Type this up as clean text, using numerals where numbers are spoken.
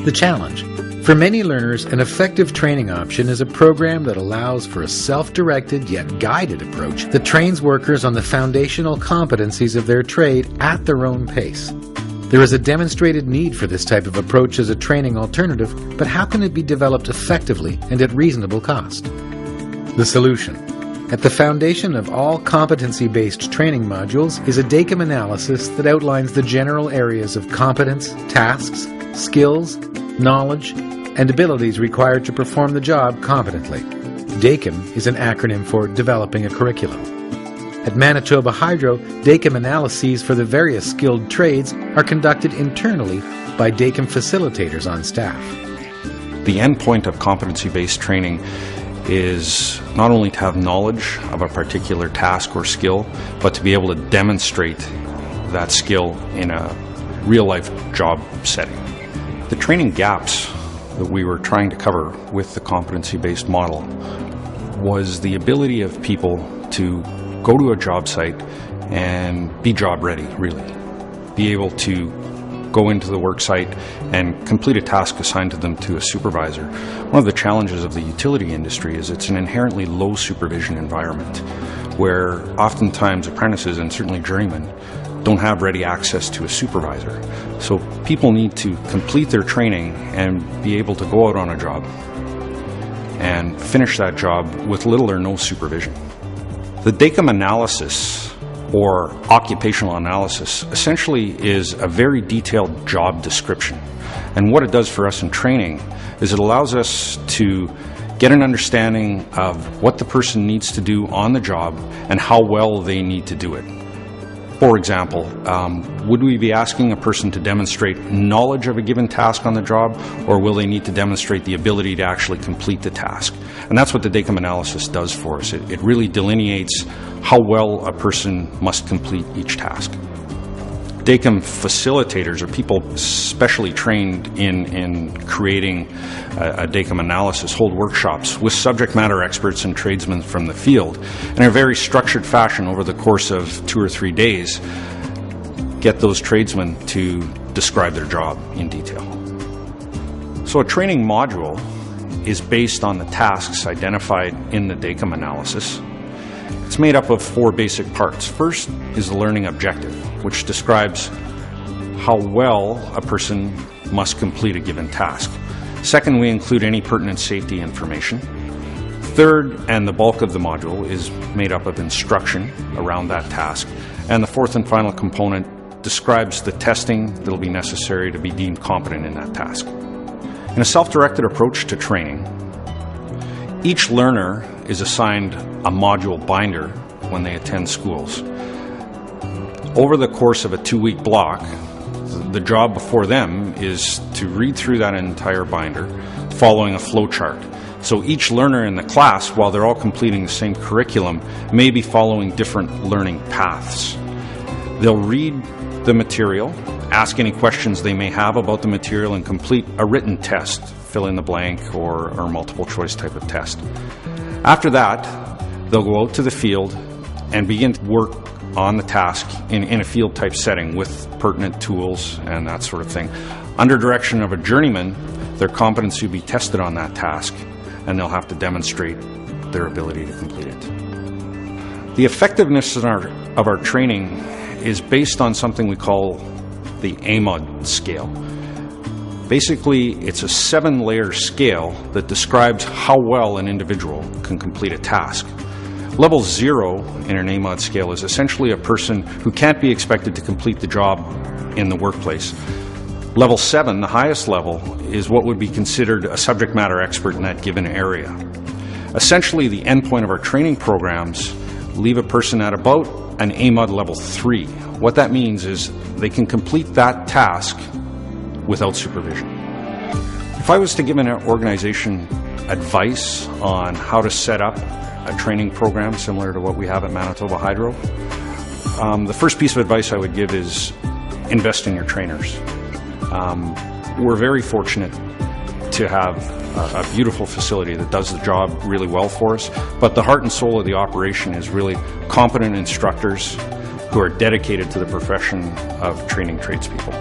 the challenge. For many learners, an effective training option is a program that allows for a self-directed yet guided approach that trains workers on the foundational competencies of their trade at their own pace. There is a demonstrated need for this type of approach as a training alternative, but how can it be developed effectively and at reasonable cost? The solution. At the foundation of all competency-based training modules is a DACAM analysis that outlines the general areas of competence, tasks, skills, knowledge, and abilities required to perform the job competently. DACAM is an acronym for Developing a Curriculum. At Manitoba Hydro, DACAM analyses for the various skilled trades are conducted internally by DACAM facilitators on staff. The end point of competency-based training is not only to have knowledge of a particular task or skill, but to be able to demonstrate that skill in a real-life job setting. The training gaps that we were trying to cover with the competency-based model was the ability of people to go to a job site and be job ready, really. Be able to go into the work site and complete a task assigned to them to a supervisor. One of the challenges of the utility industry is it's an inherently low supervision environment where oftentimes apprentices and certainly journeymen don't have ready access to a supervisor. So people need to complete their training and be able to go out on a job and finish that job with little or no supervision. The DACAM analysis, or occupational analysis, essentially is a very detailed job description. And what it does for us in training is it allows us to get an understanding of what the person needs to do on the job and how well they need to do it. For example, would we be asking a person to demonstrate knowledge of a given task on the job, or will they need to demonstrate the ability to actually complete the task? And that's what the DACAM analysis does for us. It really delineates how well a person must complete each task. DACAM facilitators are people specially trained in creating a DACAM analysis, hold workshops with subject matter experts and tradesmen from the field in a very structured fashion over the course of 2 or 3 days, get those tradesmen to describe their job in detail. So a training module is based on the tasks identified in the DACAM analysis. It's made up of 4 basic parts. First is the learning objective, which describes how well a person must complete a given task. Second, we include any pertinent safety information. Third, and the bulk of the module, is made up of instruction around that task. And the fourth and final component describes the testing that will be necessary to be deemed competent in that task. In a self-directed approach to training, each learner is assigned a module binder when they attend schools. Over the course of a 2-week block, the job before them is to read through that entire binder following a flow chart. So each learner in the class, while they're all completing the same curriculum, may be following different learning paths. They'll read the material, ask any questions they may have about the material, and complete a written test, fill in the blank or multiple choice type of test. After that, they'll go out to the field and begin to work on the task in a field type setting with pertinent tools and that sort of thing. Under direction of a journeyman, their competency will be tested on that task, and they'll have to demonstrate their ability to complete it. The effectiveness of our training is based on something we call the AMOD scale. Basically, it's a 7-layer scale that describes how well an individual can complete a task. Level 0 in an AMOD scale is essentially a person who can't be expected to complete the job in the workplace. Level 7, the highest level, is what would be considered a subject matter expert in that given area. Essentially, the endpoint of our training programs leave a person at about an AMOD level 3. What that means is they can complete that task without supervision. If I was to give an organization advice on how to set up a training program similar to what we have at Manitoba Hydro, the first piece of advice I would give is invest in your trainers. We're very fortunate to have a beautiful facility that does the job really well for us, but the heart and soul of the operation is really competent instructors who are dedicated to the profession of training tradespeople.